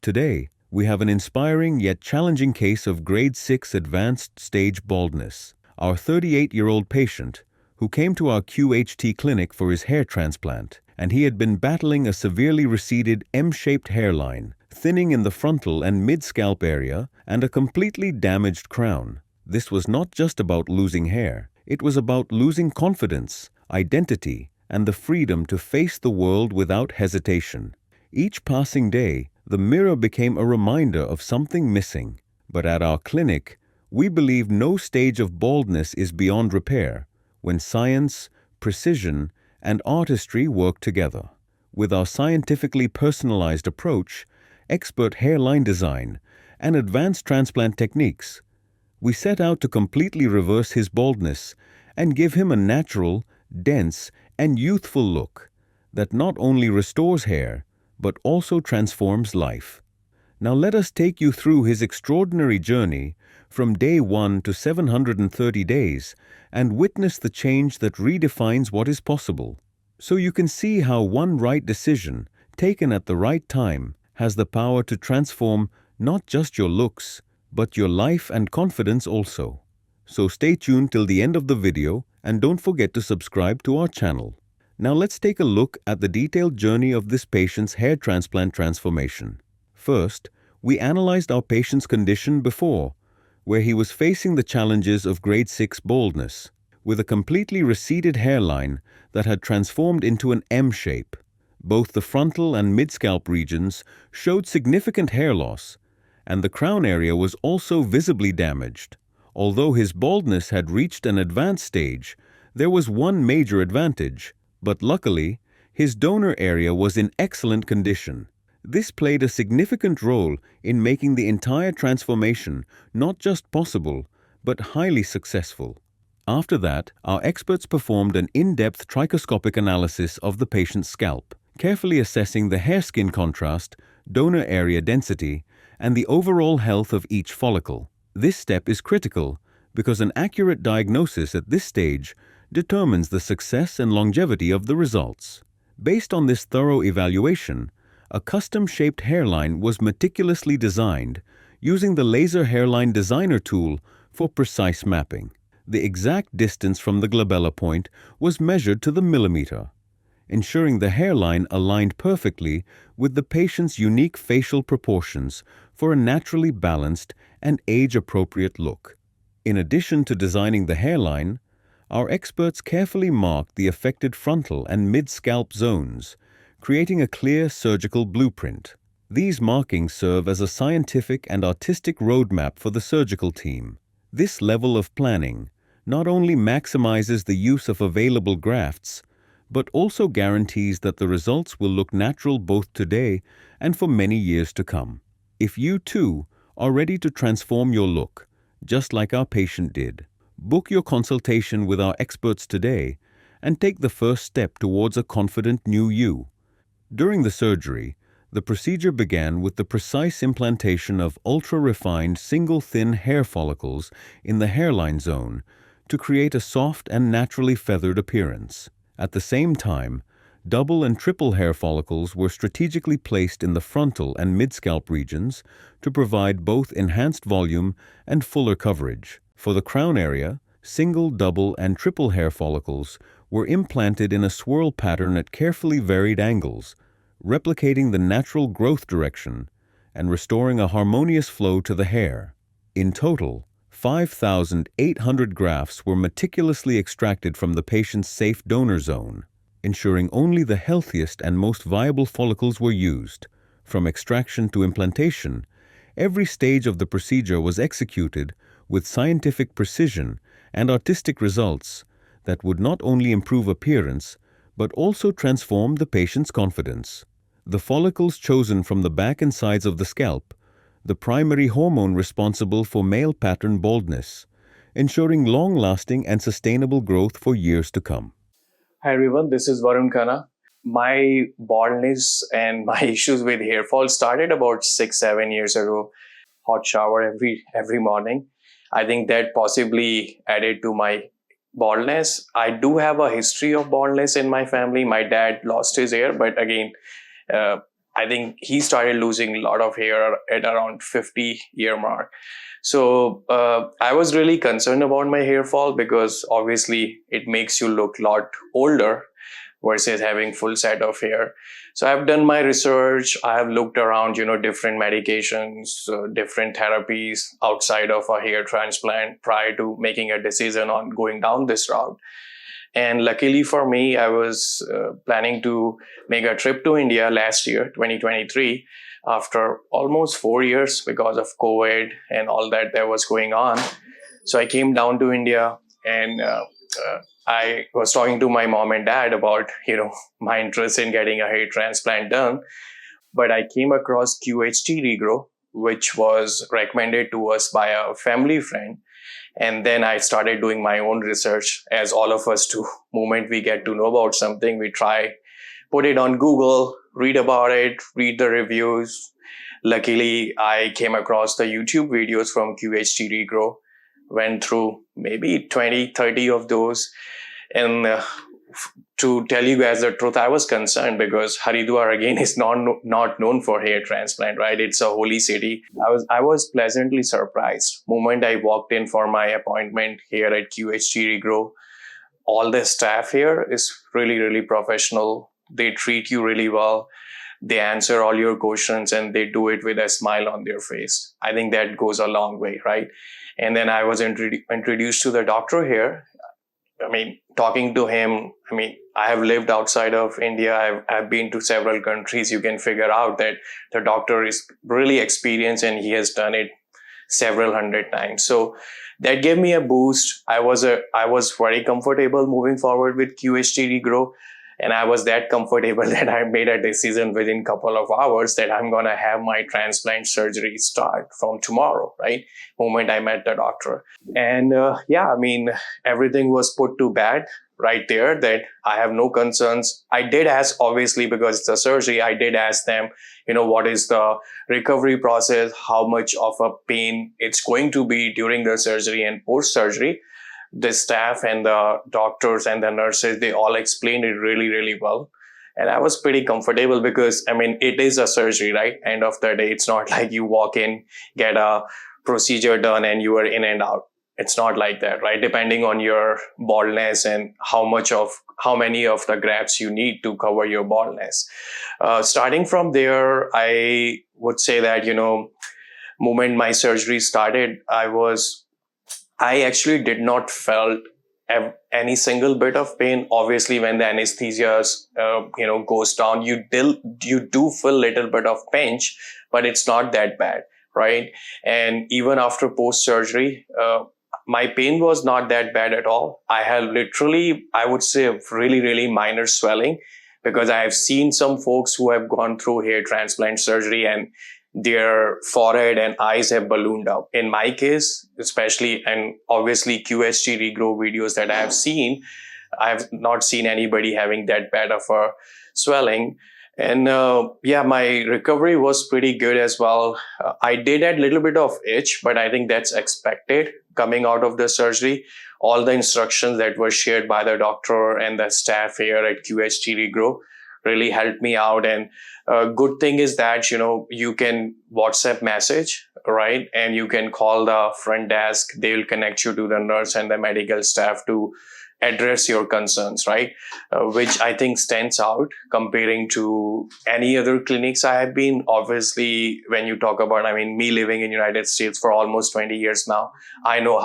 today, we have an inspiring yet challenging case of grade 6 advanced stage baldness. Our 38-year-old patient, who came to our QHT clinic for his hair transplant, and he had been battling a severely receded M-shaped hairline, thinning in the frontal and mid-scalp area, and a completely damaged crown. This was not just about losing hair. It was about losing confidence, identity, and the freedom to face the world without hesitation. Each passing day, the mirror became a reminder of something missing. But at our clinic, we believe no stage of baldness is beyond repair when science, precision, and artistry work together. With our scientifically personalized approach, expert hairline design, and advanced transplant techniques, we set out to completely reverse his baldness and give him a natural, dense, and youthful look that not only restores hair, but also transforms life. Now let us take you through his extraordinary journey from day 1 to 730 days and witness the change that redefines what is possible. So you can see how one right decision, taken at the right time, has the power to transform not just your looks, but your life and confidence also. So stay tuned till the end of the video and don't forget to subscribe to our channel. Now let's take a look at the detailed journey of this patient's hair transplant transformation. First, we analyzed our patient's condition before, where he was facing the challenges of grade 6 baldness, with a completely receded hairline that had transformed into an M shape. Both the frontal and mid-scalp regions showed significant hair loss, and the crown area was also visibly damaged. Although his baldness had reached an advanced stage, there was one major advantage, but luckily, his donor area was in excellent condition. This played a significant role in making the entire transformation not just possible, but highly successful. After that, our experts performed an in-depth trichoscopic analysis of the patient's scalp, carefully assessing the hair-skin contrast, donor area density, and the overall health of each follicle. This step is critical because an accurate diagnosis at this stage determines the success and longevity of the results. Based on this thorough evaluation, a custom-shaped hairline was meticulously designed using the Laser Hairline Designer tool for precise mapping. The exact distance from the glabella point was measured to the millimeter, ensuring the hairline aligned perfectly with the patient's unique facial proportions for a naturally balanced and age-appropriate look. In addition to designing the hairline, our experts carefully marked the affected frontal and mid-scalp zones, creating a clear surgical blueprint. These markings serve as a scientific and artistic roadmap for the surgical team. This level of planning not only maximizes the use of available grafts, but also guarantees that the results will look natural both today and for many years to come. If you too are ready to transform your look, just like our patient did, book your consultation with our experts today and take the first step towards a confident new you. During the surgery, the procedure began with the precise implantation of ultra-refined single-thin hair follicles in the hairline zone to create a soft and naturally feathered appearance. At the same time, double and triple hair follicles were strategically placed in the frontal and mid-scalp regions to provide both enhanced volume and fuller coverage. For the crown area, single, double, and triple hair follicles were implanted in a swirl pattern at carefully varied angles, replicating the natural growth direction and restoring a harmonious flow to the hair. In total, 5,800 grafts were meticulously extracted from the patient's safe donor zone, ensuring only the healthiest and most viable follicles were used. From extraction to implantation, every stage of the procedure was executed with scientific precision and artistic results that would not only improve appearance, but also transform the patient's confidence. The follicles chosen from the back and sides of the scalp, the primary hormone responsible for male pattern baldness, ensuring long-lasting and sustainable growth for years to come. Hi everyone, this is Varun Khanna. My baldness and my issues with hair fall started about 6-7 years ago. Hot shower every morning. I think that possibly added to my baldness. I do have a history of baldness in my family. My dad lost his hair, but again, I think he started losing a lot of hair at around 50-year mark. So I was really concerned about my hair fall because obviously it makes you look a lot older versus having full set of hair. So I've done my research. I have looked around, different medications, different therapies outside of a hair transplant prior to making a decision on going down this route. And luckily for me, I was planning to make a trip to India last year, 2023, after almost 4 years because of COVID and all that was going on. So I came down to India, and I was talking to my mom and dad about, my interest in getting a hair transplant done. But I came across QHT Regrow, which was recommended to us by a family friend. And then I started doing my own research, as all of us do. Moment we get to know about something, we try, put it on Google, read about it, read the reviews. Luckily, I came across the YouTube videos from QHT Regrow, went through maybe 20, 30 of those. And to tell you guys the truth, I was concerned because Haridwar again is not known for hair transplant, right? It's a holy city. I was pleasantly surprised. Moment I walked in for my appointment here at QHT Regrow, all the staff here is really, really professional. They treat you really well. They answer all your questions and they do it with a smile on their face. I think that goes a long way, right? And then I was introduced to the doctor here. Talking to him, I have lived outside of India. I've been to several countries. You can figure out that the doctor is really experienced and he has done it several hundred times. So that gave me a boost. I was very comfortable moving forward with QHT Regrow. And I was that comfortable that I made a decision within a couple of hours that I'm going to have my transplant surgery start from tomorrow, right? Moment I met the doctor. And everything was put to bed right there that I have no concerns. I did ask, obviously, because it's a surgery, I did ask them, what is the recovery process, how much of a pain it's going to be during the surgery and post-surgery. The staff and the doctors and the nurses, they all explained it really, really well. And I was pretty comfortable because, it is a surgery, right? End of the day, it's not like you walk in, get a procedure done and you are in and out. It's not like that, right? Depending on your baldness and how many of the grafts you need to cover your baldness. Starting from there, I would say that, moment my surgery started, I actually did not felt any single bit of pain. Obviously, when the anesthesia, goes down, you do feel a little bit of pinch, but it's not that bad, right? And even after post-surgery, my pain was not that bad at all. I had literally, I would say, really, really minor swelling because I have seen some folks who have gone through hair transplant surgery and their forehead and eyes have ballooned up. In my case, especially, and obviously QHT Regrow videos that I have seen, I have not seen anybody having that bad of a swelling. And my recovery was pretty good as well. I did add a little bit of itch, but I think that's expected coming out of the surgery. All the instructions that were shared by the doctor and the staff here at QHT Regrow really helped me out. And good thing is that, you can WhatsApp message, right? And you can call the front desk. They will connect you to the nurse and the medical staff to address your concerns, right? Which I think stands out comparing to any other clinics I have been. Obviously, when you talk about, me living in United States for almost 20 years now, I know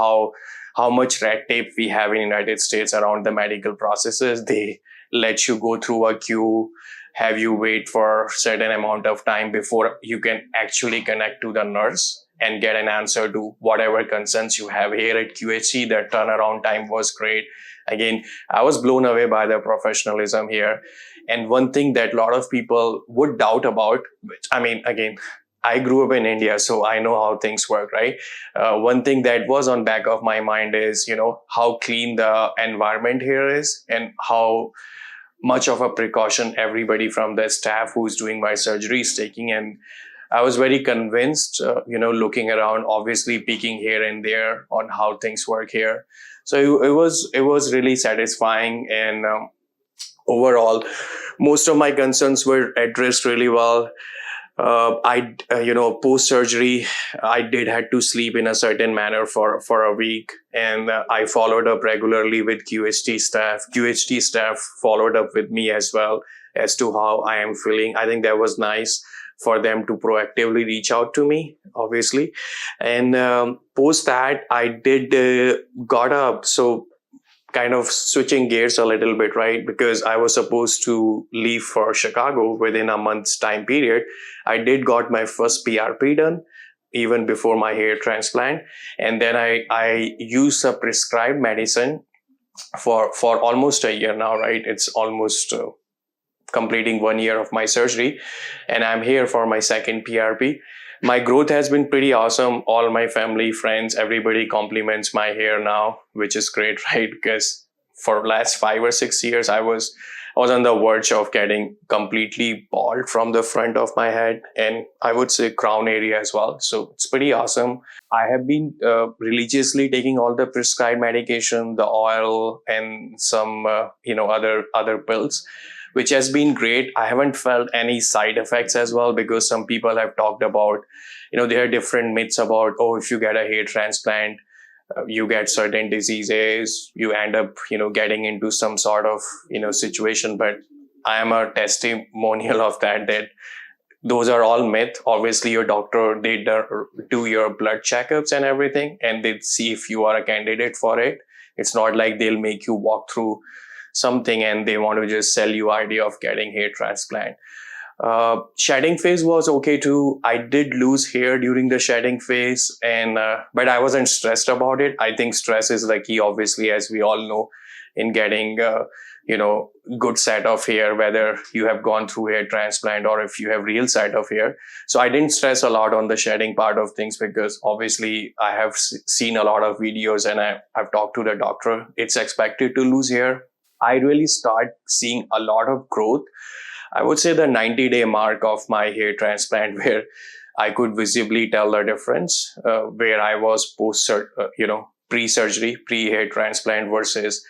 how much red tape we have in United States around the medical processes. They let you go through a queue, have you wait for a certain amount of time before you can actually connect to the nurse and get an answer to whatever concerns you have. Here at QHC, the turnaround time was great. Again, I was blown away by the professionalism here. And one thing that a lot of people would doubt about, which, again, I grew up in India, so I know how things work, right? One thing that was on back of my mind is, how clean the environment here is and how much of a precaution everybody from the staff who's doing my surgery is taking. And I was very convinced, looking around, obviously peeking here and there on how things work here. So it was really satisfying. And overall, most of my concerns were addressed really well. Post surgery, I did had to sleep in a certain manner for a week, and I followed up regularly with QHT staff. QHT staff followed up with me as well as to how I am feeling. I think that was nice for them to proactively reach out to me, obviously. And post that, I did got up. So kind of switching gears a little bit, right? Because I was supposed to leave for Chicago within a month's time period. I did got my first PRP done even before my hair transplant. And then I used a prescribed medicine for almost a year now, right? It's almost completing 1 year of my surgery, and I'm here for my second PRP. My growth has been pretty awesome. All my family, friends, everybody compliments my hair now, which is great, right? Because for last 5 or 6 years, I was on the verge of getting completely bald from the front of my head, and I would say crown area as well. So it's pretty awesome. I have been religiously taking all the prescribed medication, the oil, and some other pills, which has been great. I haven't felt any side effects as well, because some people have talked about, there are different myths about, oh, if you get a hair transplant, you get certain diseases, you end up, getting into some sort of, situation. But I am a testimonial of that those are all myth. Obviously, your doctor, they do your blood checkups and everything, and they see if you are a candidate for it. It's not like they'll make you walk through something and they want to just sell you idea of getting hair transplant. Shedding phase was okay too. I did lose hair during the shedding phase, and but I wasn't stressed about it. I think stress is the key, obviously, as we all know, in getting good set of hair, whether you have gone through hair transplant or if you have real set of hair. So I didn't stress a lot on the shedding part of things, because obviously I have seen a lot of videos and I've talked to the doctor. It's expected to lose hair. I really start seeing a lot of growth. I would say the 90-day mark of my hair transplant, where I could visibly tell the difference, where I was pre-surgery, pre-hair transplant versus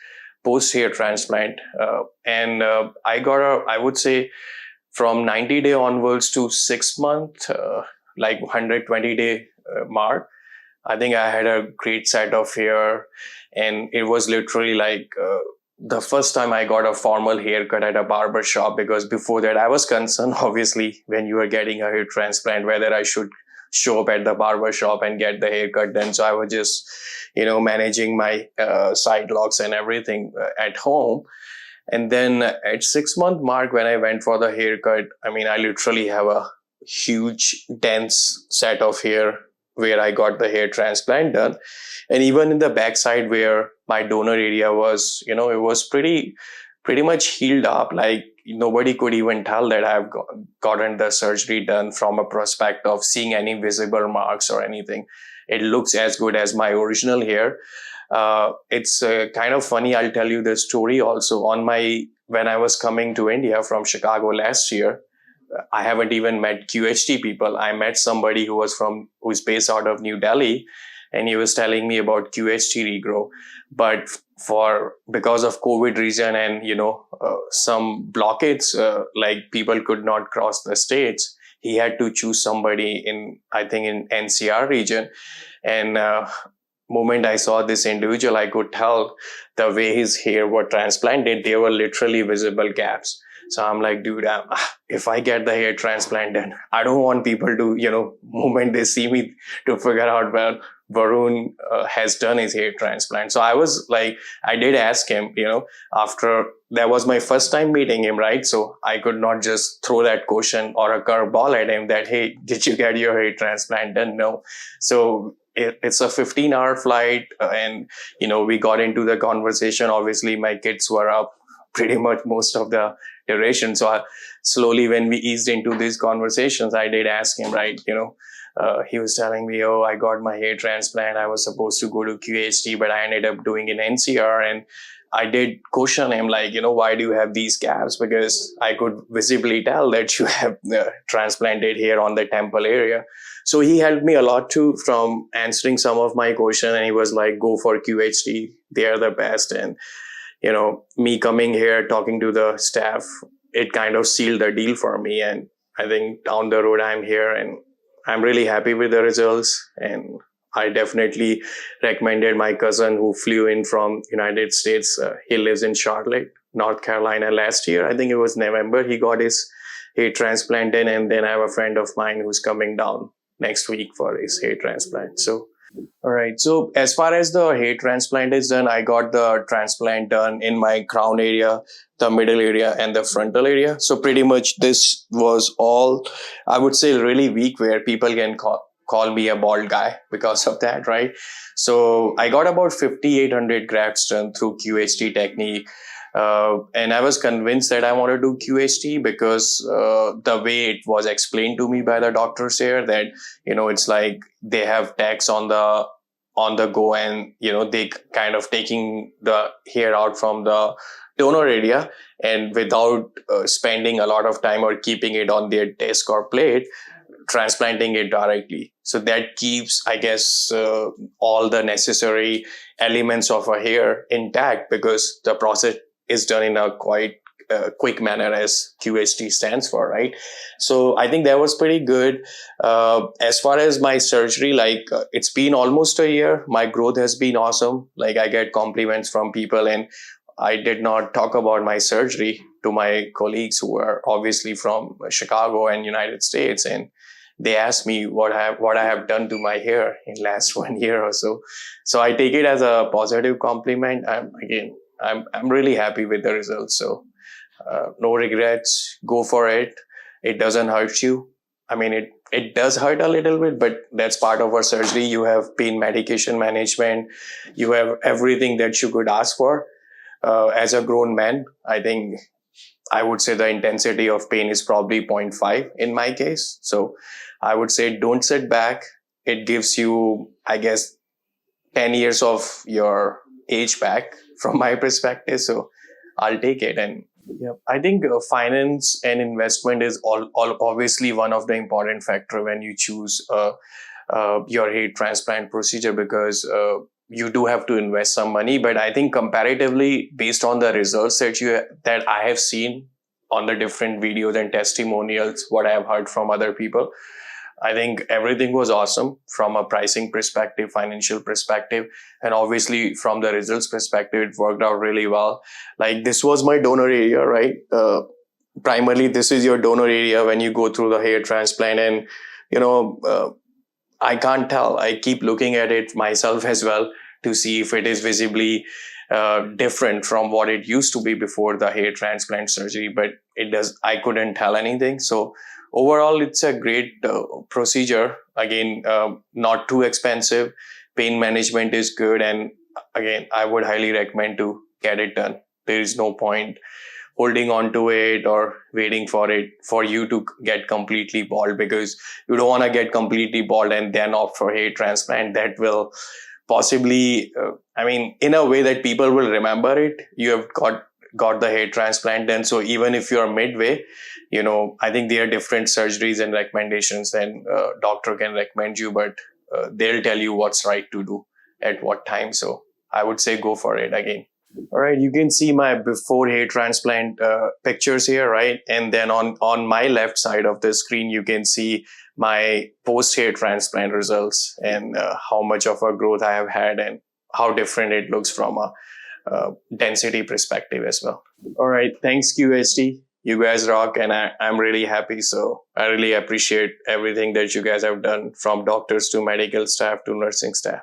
post-hair transplant. I would say from 90-day onwards to 6 month, like 120-day mark, I think I had a great set of hair, and it was literally like the first time I got a formal haircut at a barber shop, because before that I was concerned, obviously, when you are getting a hair transplant, whether I should show up at the barber shop and get the haircut done. So I was just, managing my side locks and everything at home. And then at 6 month mark, when I went for the haircut, I mean, I literally have a huge, dense set of hair where I got the hair transplant done. And even in the backside where my donor area was, it was pretty much healed up. Like nobody could even tell that I've gotten the surgery done from a prospect of seeing any visible marks or anything. It looks as good as my original hair. It's kind of funny. I'll tell you the story also. When I was coming to India from Chicago last year, I haven't even met QHT people. I met somebody who's based out of New Delhi, and he was telling me about QHT regrow. But because of COVID reason and, some blockades, like people could not cross the states, he had to choose somebody in NCR region. And moment I saw this individual, I could tell the way his hair were transplanted, they were literally visible gaps. So I'm like, dude, if I get the hair transplant done, I don't want people to, moment they see me, to figure out, well, Varun has done his hair transplant. So I was like, I did ask him, after that was my first time meeting him, right? So I could not just throw that question or a curveball at him that, hey, did you get your hair transplant done? No. So it's a 15-hour flight, and, we got into the conversation. Obviously, my kids were up pretty much most of the duration. So slowly, when we eased into these conversations, I did ask him, right, he was telling me, oh, I got my hair transplant. I was supposed to go to QHT, but I ended up doing an NCR. And I did question him, like, why do you have these gaps? Because I could visibly tell that you have transplanted hair on the temple area. So he helped me a lot too from answering some of my questions. And he was like, go for QHT. They are the best. And me coming here, talking to the staff, it kind of sealed the deal for me. And I think down the road, I'm here and I'm really happy with the results. And I definitely recommended my cousin who flew in from United States. He lives in Charlotte, North Carolina last year. I think it was November. He got his hair transplant in. And then I have a friend of mine who's coming down next week for his hair transplant. So all right. So as far as the hair transplant is done, I got the transplant done in my crown area, the middle area, and the frontal area. So pretty much this was all, I would say, really weak, where people can call me a bald guy because of that, right? So I got about 5,800 grafts done through QHT Technique. And I was convinced that I want to do QHT because the way it was explained to me by the doctors here, that it's like they have tags on the go, and they kind of taking the hair out from the donor area, and without spending a lot of time or keeping it on their desk or plate, transplanting it directly. So that keeps, I guess, all the necessary elements of a hair intact, because the process is done in a quite quick manner, as QHT stands for, right? So I think that was pretty good. As far as my surgery, it's been almost a year. My growth has been awesome. Like, I get compliments from people, and I did not talk about my surgery to my colleagues who are obviously from Chicago and United States, and they asked me what I have done to my hair in last 1 year or so. So I take it as a positive compliment. I'm really happy with the results. So no regrets. Go for it. It doesn't hurt you. I mean, it does hurt a little bit, but that's part of our surgery. You have pain medication management. You have everything that you could ask for. As a grown man, I think I would say the intensity of pain is probably 0.5 in my case. So I would say don't sit back. It gives you, I guess, 10 years of your age back from my perspective. So I'll take it. And yeah, I think finance and investment is all obviously one of the important factor when you choose your hair transplant procedure, because you do have to invest some money. But I think comparatively, based on the results that I have seen on the different videos and testimonials, what I have heard from other people, I think everything was awesome from a pricing perspective, financial perspective, and obviously from the results perspective, it worked out really well. Like, this was my donor area, right? Primarily, this is your donor area when you go through the hair transplant. And, I can't tell. I keep looking at it myself as well to see if it is visibly different from what it used to be before the hair transplant surgery, but I couldn't tell anything. So overall, it's a great procedure. Again, not too expensive. Pain management is good. And again, I would highly recommend to get it done. There is no point holding on to it or waiting for you to get completely bald, because you don't want to get completely bald and then opt for hair transplant. That will possibly, in a way that people will remember it, you have got the hair transplant then. So even if you're midway, I think there are different surgeries and recommendations, and doctor can recommend you, but they'll tell you what's right to do at what time. So I would say go for it again. All right, you can see my before hair transplant pictures here, right? And then on my left side of the screen, you can see my post hair transplant results, and how much of a growth I have had and how different it looks from a density perspective as well. All right, thanks QHT. You guys rock, and I'm really happy. So I really appreciate everything that you guys have done, from doctors to medical staff to nursing staff.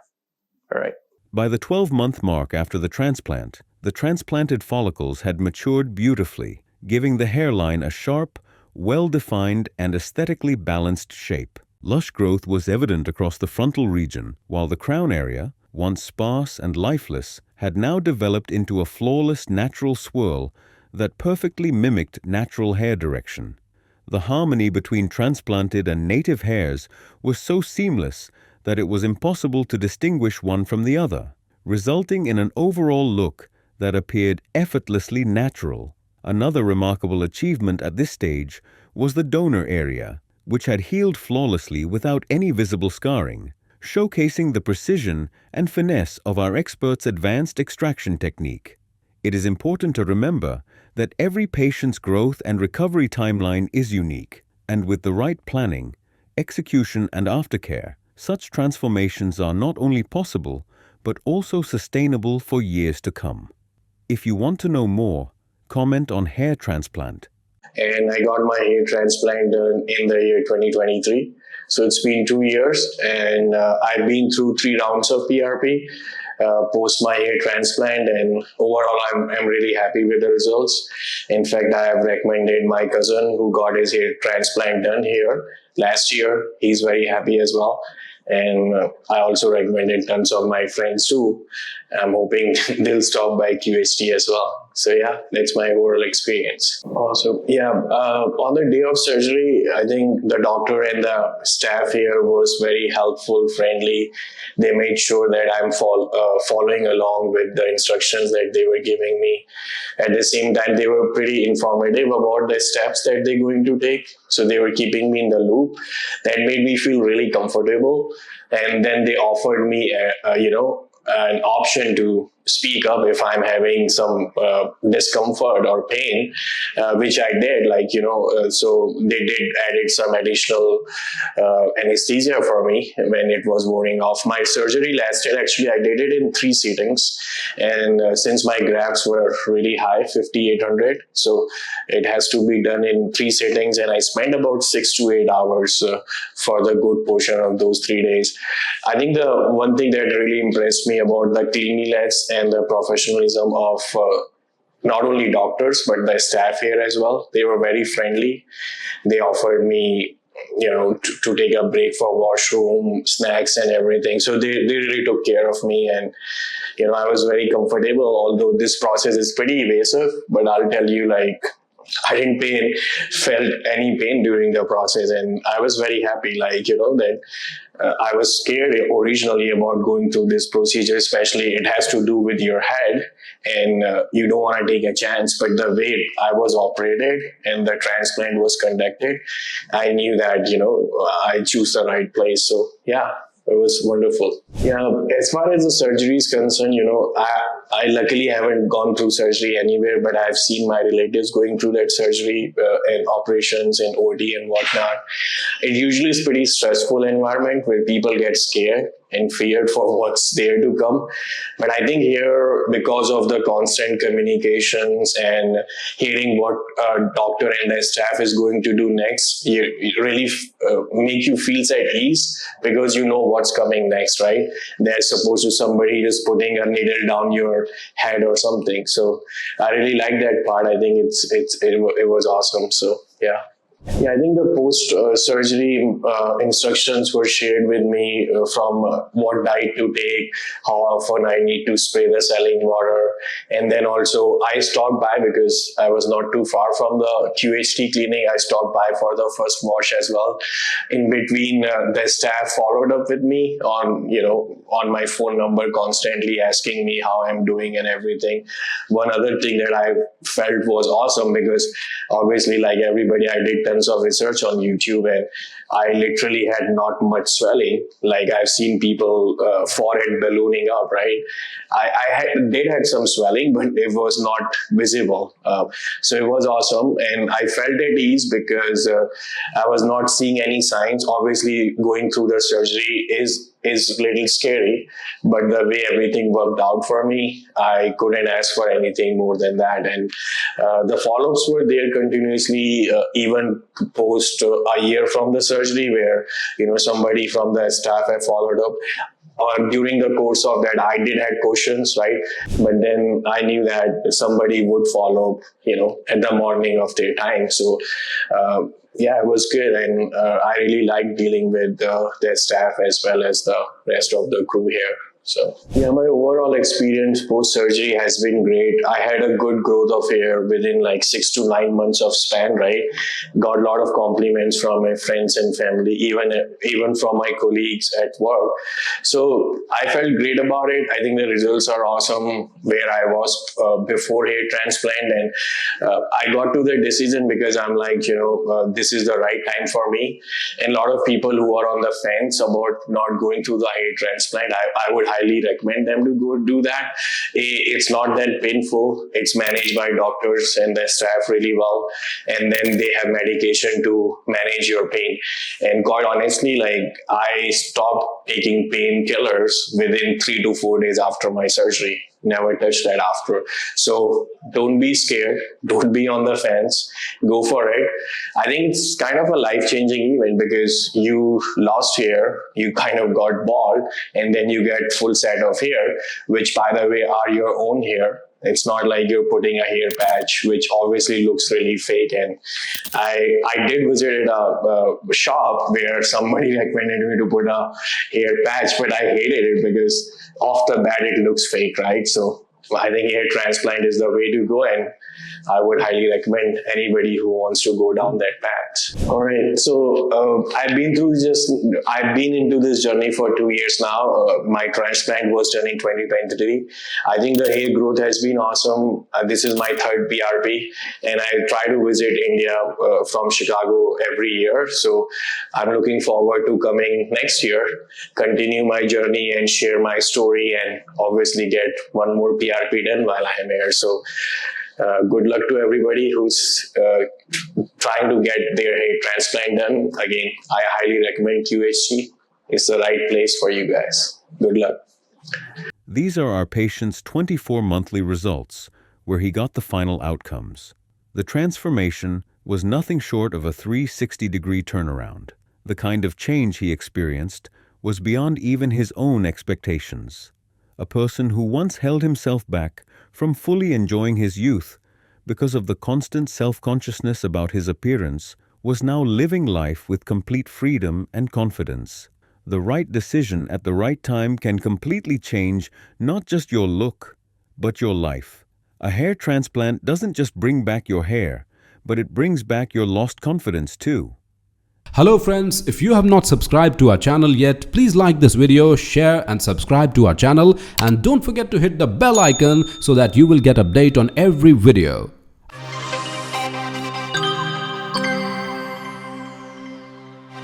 All right. By the 12-month mark after the transplant, the transplanted follicles had matured beautifully, giving the hairline a sharp, well-defined, and aesthetically balanced shape. Lush growth was evident across the frontal region, while the crown area, once sparse and lifeless, had now developed into a flawless natural swirl that perfectly mimicked natural hair direction. The harmony between transplanted and native hairs was so seamless that it was impossible to distinguish one from the other, resulting in an overall look that appeared effortlessly natural. Another remarkable achievement at this stage was the donor area, which had healed flawlessly without any visible scarring, showcasing the precision and finesse of our experts' advanced extraction technique. It is important to remember that every patient's growth and recovery timeline is unique, and with the right planning, execution, and aftercare, such transformations are not only possible, but also sustainable for years to come. If you want to know more, comment on hair transplant. And I got my hair transplant done in the year 2023. So it's been 2 years, and I've been through 3 rounds of PRP post my hair transplant, and overall I'm really happy with the results. In fact, I have recommended my cousin who got his hair transplant done here last year. He's very happy as well. And I also recommended tons of my friends too. I'm hoping they'll stop by QHT as well. So yeah, that's my overall experience. Awesome. Yeah, on the day of surgery, I think the doctor and the staff here was very helpful, friendly. They made sure that I'm following along with the instructions that they were giving me. At the same time, they were pretty informative about the steps that they're going to take. So they were keeping me in the loop. That made me feel really comfortable. And then they offered me, an option to speak up if I'm having some discomfort or pain, which I did, so they did added some additional anesthesia for me when it was wearing off. My surgery lasted, actually, I did it in 3 sittings. And since my grafts were really high, 5,800, so it has to be done in 3 sittings. And I spent about 6 to 8 hours for the good portion of those 3 days. I think the one thing that really impressed me about the cleanliness and the professionalism of not only doctors, but the staff here as well. They were very friendly. They offered me, to take a break for washroom, snacks and everything. So they really took care of me. And, I was very comfortable, although this process is pretty invasive, but I'll tell you, I didn't felt any pain during the process, and I was very happy, that I was scared originally about going through this procedure, especially it has to do with your head, and you don't want to take a chance. But the way I was operated and the transplant was conducted, I knew that, I choose the right place. So yeah, it was wonderful. Yeah, as far as the surgery is concerned, I luckily haven't gone through surgery anywhere, but I've seen my relatives going through that surgery and operations and OD and whatnot. It usually is pretty stressful environment where people get scared and feared for what's there to come. But I think here, because of the constant communications and hearing what a doctor and the staff is going to do next, it really make you feel at ease, because you know what's coming next, right? There's supposed to somebody just putting a needle down your head or something. So I really like that part. I think it was awesome. So yeah. Yeah, I think the post-surgery instructions were shared with me from what diet to take, how often I need to spray the saline water. And then also I stopped by, because I was not too far from the QHT clinic. I stopped by for the first wash as well. In between, the staff followed up with me on my phone number, constantly asking me how I'm doing and everything. One other thing that I felt was awesome, because obviously, like everybody, I did tons of research on YouTube, and I literally had not much swelling. Like I've seen people forehead ballooning up, right? I did have some swelling, but it was not visible. So it was awesome, and I felt at ease because I was not seeing any signs. Obviously, going through the surgery is a little scary, but the way everything worked out for me, I couldn't ask for anything more than that. And the follow-ups were there continuously, even post a year from the surgery, where somebody from the staff had followed up. During the course of that, I did have questions, right? But then I knew that somebody would follow up, at the morning of their time. So yeah, it was good, and I really liked dealing with their staff as well as the rest of the crew here. So yeah, my overall experience post-surgery has been great. I had a good growth of hair within 6 to 9 months of span, right? Got a lot of compliments from my friends and family, even from my colleagues at work. So I felt great about it. I think the results are awesome where I was before hair transplant. And I got to the decision because I'm like, this is the right time for me. And a lot of people who are on the fence about not going through the hair transplant, I would highly recommend them to go do that. It's not that painful. It's managed by doctors and the staff really well, and then they have medication to manage your pain. And quite honestly, like, I stopped taking painkillers within 3 to 4 days after my surgery. Never touched that after. So don't be scared. Don't be on the fence. Go for it. I think it's kind of a life-changing event because you lost hair, you kind of got bald, and then you get full set of hair, which, by the way, are your own hair. It's not like you're putting a hair patch, which obviously looks really fake. And I did visit a shop where somebody recommended me to put a hair patch, but I hated it because off the bat it looks fake, right? So I think hair transplant is the way to go, and I would highly recommend anybody who wants to go down that path. All right, so I've been into this journey for 2 years now. My transplant was done in 2023. I think the hair growth has been awesome. This is my third PRP, and I try to visit India from Chicago every year. So I'm looking forward to coming next year, continue my journey and share my story, and obviously get one more PRP done while I am here. So good luck to everybody who's trying to get their hair transplant done. Again, I highly recommend QHT. It's the right place for you guys. Good luck. These are our patient's 24 monthly results, where he got the final outcomes. The transformation was nothing short of a 360-degree turnaround. The kind of change he experienced was beyond even his own expectations. A person who once held himself back from fully enjoying his youth because of the constant self-consciousness about his appearance was now living life with complete freedom and confidence. The right decision at the right time can completely change not just your look, but your life. A hair transplant doesn't just bring back your hair, but it brings back your lost confidence too. Hello friends, if you have not subscribed to our channel yet, please like this video, share and subscribe to our channel, and don't forget to hit the bell icon so that you will get update on every video.